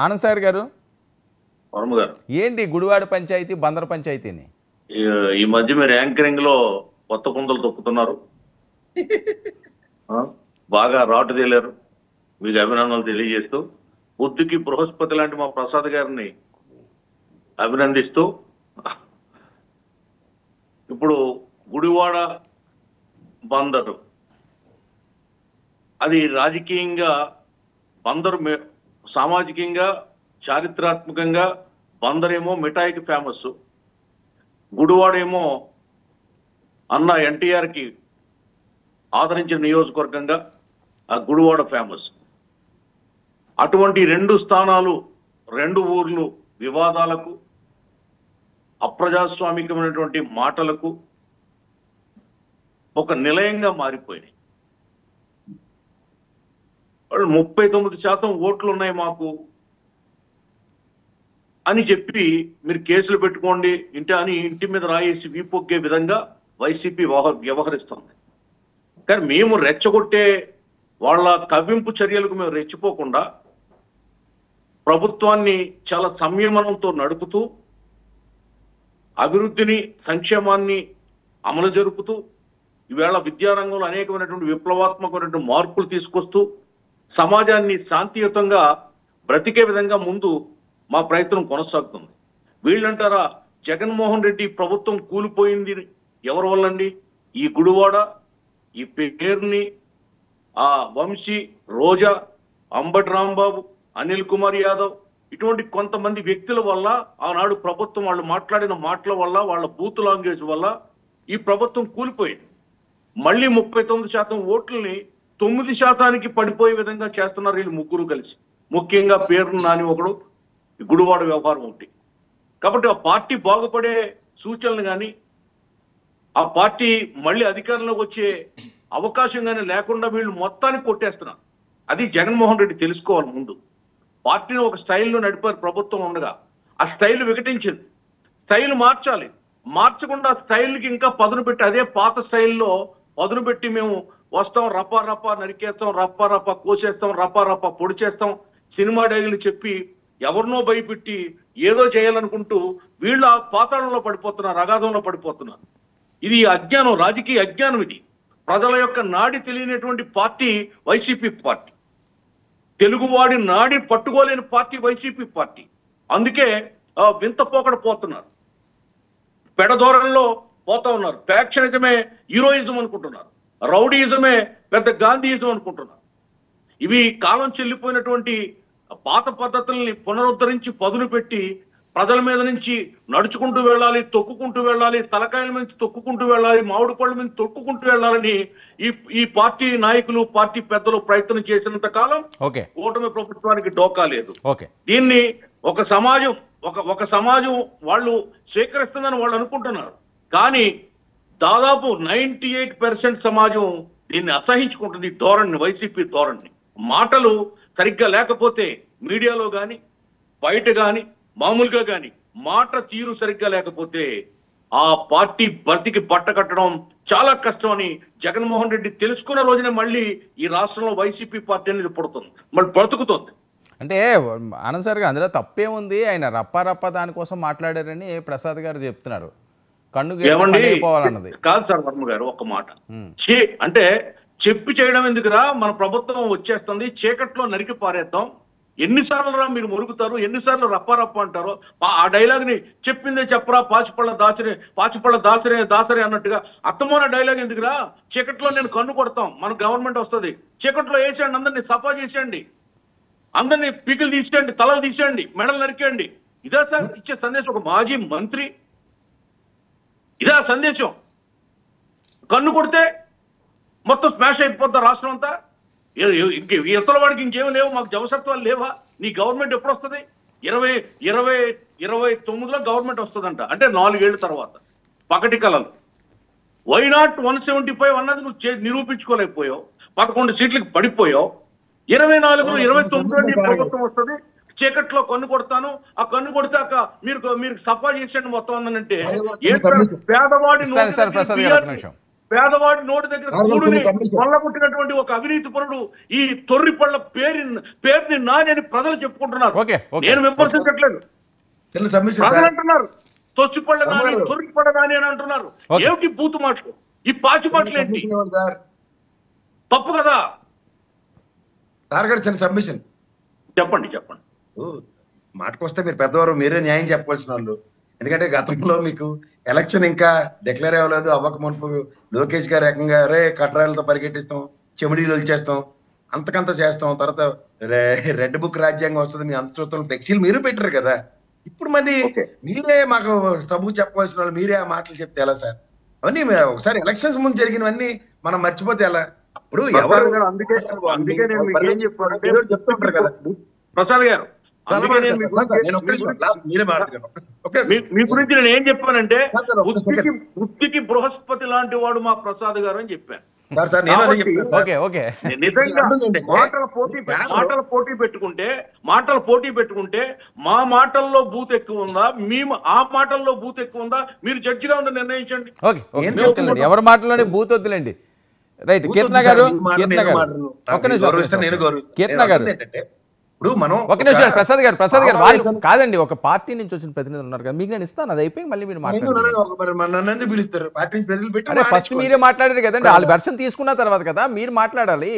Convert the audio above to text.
Anand sir గారు, వర్మ గారు, ఏంటి గుడివాడ పంచాయతీ బందర్ పంచాయతీని ఈ మధ్య మీరు యాంకరింగ్ లో కొత్త కుందలు తొక్కుతున్నారు. బాగా రాటు తేలారు. మీకు అభినందనలు తెలియజేస్తూ, బుద్ధికి బృహస్పతి లాంటి మా ప్రసాద్ గారిని అభినందిస్తూ, ఇప్పుడు గుడివాడ బందరు అది రాజకీయంగా బందరు సామాజికంగా చారిత్రాత్మకంగా బందరేమో మిఠాయికి ఫేమస్, గుడివాడేమో అన్న ఎన్టీఆర్కి ఆదరించిన నియోజకవర్గంగా ఆ గుడివాడ ఫేమస్. అటువంటి రెండు స్థానాలు, రెండు ఊర్లు వివాదాలకు, అప్రజాస్వామికమైనటువంటి మాటలకు ఒక నిలయంగా మారిపోయినాయి. 39% ఓట్లు ఉన్నాయి మాకు అని చెప్పి మీరు కేసులు పెట్టుకోండి ఇంటి మీద రాయేసి వీపొక్కే విధంగా వైసీపీ వ్యవహరిస్తుంది. కానీ మేము రెచ్చగొట్టే వాళ్ళ కవ్వింపు చర్యలకు మేము రెచ్చిపోకుండా ప్రభుత్వాన్ని చాలా సంయమనంతో నడుపుతూ, అభివృద్ధిని, సంక్షేమాన్ని అమలు జరుపుతూ, ఈవేళ విద్యారంగంలో అనేకమైనటువంటి విప్లవాత్మకమైనటువంటి మార్పులు తీసుకొస్తూ సమాజాన్ని శాంతియుతంగా బ్రతికే విధంగా ముందు మా ప్రయత్నం కొనసాగుతుంది. వీళ్ళంటారా జగన్మోహన్ రెడ్డి ప్రభుత్వం కూలిపోయింది ఎవరి వల్లండి? ఈ గుడివాడ, ఈ పేరుని, ఆ వంశీ, రోజా, అంబటి రాంబాబు, అనిల్ కుమార్ యాదవ్ ఇటువంటి కొంతమంది వ్యక్తుల వల్ల, ఆనాడు ప్రభుత్వం వాళ్ళు మాట్లాడిన మాటల వల్ల, వాళ్ళ బూత్ లాంగ్వేజ్ వల్ల ఈ ప్రభుత్వం కూలిపోయింది. మళ్ళీ 39% ఓట్లని 9% పడిపోయే విధంగా చేస్తున్నారు వీళ్ళు ముగ్గురు కలిసి. ముఖ్యంగా పేరు నాని ఒకడు, గుడివాడ వ్యవహారం ఒకటి. కాబట్టి ఆ పార్టీ బాగుపడే సూచనలు కానీ, ఆ పార్టీ మళ్ళీ అధికారంలోకి వచ్చే అవకాశం కానీ లేకుండా వీళ్ళు మొత్తానికి కొట్టేస్తున్నారు. అది జగన్మోహన్ రెడ్డి తెలుసుకోవాలి. ముందు పార్టీని ఒక స్టైల్లో నడిపారు ప్రభుత్వం ఉండగా, ఆ స్టైల్ వికటించింది. స్టైల్ మార్చాలి. మార్చకుండా స్టైల్కి ఇంకా పదును పెట్టి, అదే పాత స్టైల్లో పదును పెట్టి మేము వస్తాం, రప్పా రప్పా నరికేస్తాం, రప్పా రప్పా కోసేస్తాం, రప్పా రప్పా పొడి చేస్తాం, సినిమా డైరీలు చెప్పి ఎవరినో భయపెట్టి ఏదో చేయాలనుకుంటూ వీళ్ళు ఆ పాతాళంలో పడిపోతున్నారు, అగాధంలో పడిపోతున్నారు. ఇది అజ్ఞానం, రాజకీయ అజ్ఞానం. ఇది ప్రజల యొక్క నాడి తెలియనటువంటి పార్టీ వైసీపీ పార్టీ. తెలుగువాడి నాడి పట్టుకోలేని పార్టీ వైసీపీ పార్టీ. అందుకే వింత పోకడ పోతున్నారు, పెడధోరణిలో పోతా ఉన్నారు. ఫ్యాక్షనిజమే హీరోయిజం అనుకుంటున్నారు, రౌడీయిజమే పెద్ద గాంధీయిజం అనుకుంటున్నారు. ఇవి కాలం చెల్లిపోయినటువంటి పాత పద్ధతుల్ని పునరుద్ధరించి పదును పెట్టి ప్రజల మీద నుంచి నడుచుకుంటూ వెళ్ళాలి, తొక్కుకుంటూ వెళ్ళాలి, తలకాయల నుంచి తొక్కుకుంటూ వెళ్ళాలి, మామిడి పళ్ళ మీద తొక్కుకుంటూ వెళ్ళాలని ఈ పార్టీ నాయకులు, పార్టీ పెద్దలు ప్రయత్నం చేసినంత కాలం కూటమి ప్రభుత్వానికి డోకా లేదు. దీన్ని ఒక సమాజం వాళ్ళు స్వీకరిస్తుందని వాళ్ళు అనుకుంటున్నారు. కానీ దాదాపు 98% సమాజం దీన్ని అసహించుకుంటుంది. ధోరణి, వైసీపీ ధోరణి. మాటలు సరిగ్గా లేకపోతే మీడియాలో కానీ, బయట కానీ, మామూలుగా కానీ మాట తీరు సరిగ్గా లేకపోతే ఆ పార్టీ బతికి బట్ట కట్టడం చాలా కష్టం అని జగన్మోహన్ రెడ్డి తెలుసుకున్న రోజునే మళ్ళీ ఈ రాష్ట్రంలో వైసీపీ పార్టీ అనేది పుడుతుంది, మళ్ళీ బ్రతుకుతుంది. అంటే ఆనంద్ సార్ గారు, అందులో తప్పేముంది? ఆయన రప్పా రప్పా దానికోసం మాట్లాడారని ప్రసాద్ గారు చెప్తున్నారు. కాదు సార్ వర్మ గారు, ఒక మాట అంటే చెప్పి చేయడం ఎందుకురా? మన ప్రభుత్వం వచ్చేస్తుంది, చీకట్లో నరికి పారేద్దాం. ఎన్నిసార్లు రా మీరు మురుగుతారు, ఎన్నిసార్లు రప్పారప్ప అంటారు? ఆ డైలాగ్ ని చెప్పిందే చెప్పరా, పాచిపళ్ళ దాసరే అన్నట్టుగా అత్తమోన డైలాగ్ ఎందుకురా? చీకట్లో నేను కన్ను కొడతాం, మన గవర్నమెంట్ వస్తుంది, చీకట్లో వేసేయండి, అందరినీ సఫా చేసేయండి, అందరినీ పీకులు తీసేయండి, తలలు తీసేయండి, మెడలు నరికేయండి. ఇదే సార్ ఇచ్చే సందేశం ఒక మాజీ మంత్రి? ఇదే సందేశం? కన్ను కొడితే మొత్తం స్మాష్ అయిపోద్దా రాష్ట్రం అంతా? ఇతర వాడికి ఇంకేం లేవు, మాకు జవసత్వాలు లేవా? నీ గవర్నమెంట్ ఎప్పుడు వస్తుంది? 2029లో గవర్నమెంట్ వస్తుందంట, అంటే 4 ఏళ్ల తర్వాత. పకటి కళలు. వై నాట్ 175 అన్నది నువ్వు నిరూపించుకోలేకపోయావు. 11 సీట్లకు పడిపోయావు. 24, 29 ప్రభుత్వం వస్తుంది, చీకట్లో కన్ను కొడతాను, ఆ కన్ను కొడితే మీరు సఫా చేసేయండి మొత్తం అన్నంటే పేదవాడి పేదవాడి నోటి దగ్గర కూడుని కొల్లగొట్టినటువంటి ఒక అవినీతి పరుడు ఈ తొర్రి పళ్ళ పేరుని నాని అని ప్రజలు చెప్పుకుంటున్నారు. ఓకే, ఓకే, నేను విమర్శించట్లేదు, ప్రజలు అంటున్నారు తొచ్చిపళ్ళ నాని తొర్రి పళ్ళ నాని అని అంటున్నారు. ఏమిటి బూతు మాటలు, ఈ పాచి మాటలు ఏంటి? తప్పు కదా. చిన్న సబ్మిషన్ చెప్పండి చెప్పండి. మాటకొస్తే మీరు పెద్దవారు, మీరే న్యాయం చెప్పవలసిన వాళ్ళు. ఎందుకంటే గతంలో మీకు ఎలక్షన్ ఇంకా డిక్లేర్ అవ్వలేదు, అవ్వక మునుపు లోకేష్ గారు ఏకంగా రే కట్రాయలతో పరిగెట్టిస్తాం, చెమిడీలు వచ్చేస్తాం, అంతకంత చేస్తాం, తర్వాత రెడ్ బుక్ రాజ్యాంగం వస్తుంది, మీ అంతృత్వం ఫ్లెక్సీలు మీరు పెట్టారు కదా. ఇప్పుడు మరి మీరే మాకు సబు చెప్పవలసిన వాళ్ళు, మీరే ఆ మాటలు చెప్తే ఎలా సార్? అవన్నీ ఒకసారి ఎలక్షన్స్ ముందు జరిగినవన్నీ మనం మర్చిపోతే ఎలా? అప్పుడు ఎవరు అందుకే నేను మీకు ఏం చెప్పానంటే చెప్తుంటారు కదా ప్రసాద్ గారు, మీ గురించి నేను ఏం చెప్పానంటే వృత్తికి బృహస్పతి లాంటి వాడు మా ప్రసాద్ గారు అని చెప్పాను. నిజంగా మాటల పోటీ పెట్టుకుంటే మా మాటల్లో బూత్ ఎక్కువ ఉందా, మేము ఆ మాటల్లో బూత్ ఎక్కువ ఉందా, మీరు జడ్జిగా ఉండి నిర్ణయించండి. ఎవరి మాటల్లోనే బూత్ వద్దులేండి. రైట్, కీర్తన గారు, కీర్తన గారు ఒక్క నిమిషం, కీర్తన గారు ఇప్పుడు మనం ఒక నిమిషం. ప్రసాద్ గారు వాళ్ళు కాదండి, ఒక పార్టీ నుంచి వచ్చిన ప్రతినిధులు ఉన్నారు కదా, మీకు నేను ఇస్తాను, అది అయిపోయి మళ్ళీ మీరు మాట్లాడారు. ఫస్ట్ మీరే మాట్లాడారు కదండి, వాళ్ళ వెర్షన్ తీసుకున్న తర్వాత కదా మీరు మాట్లాడాలి.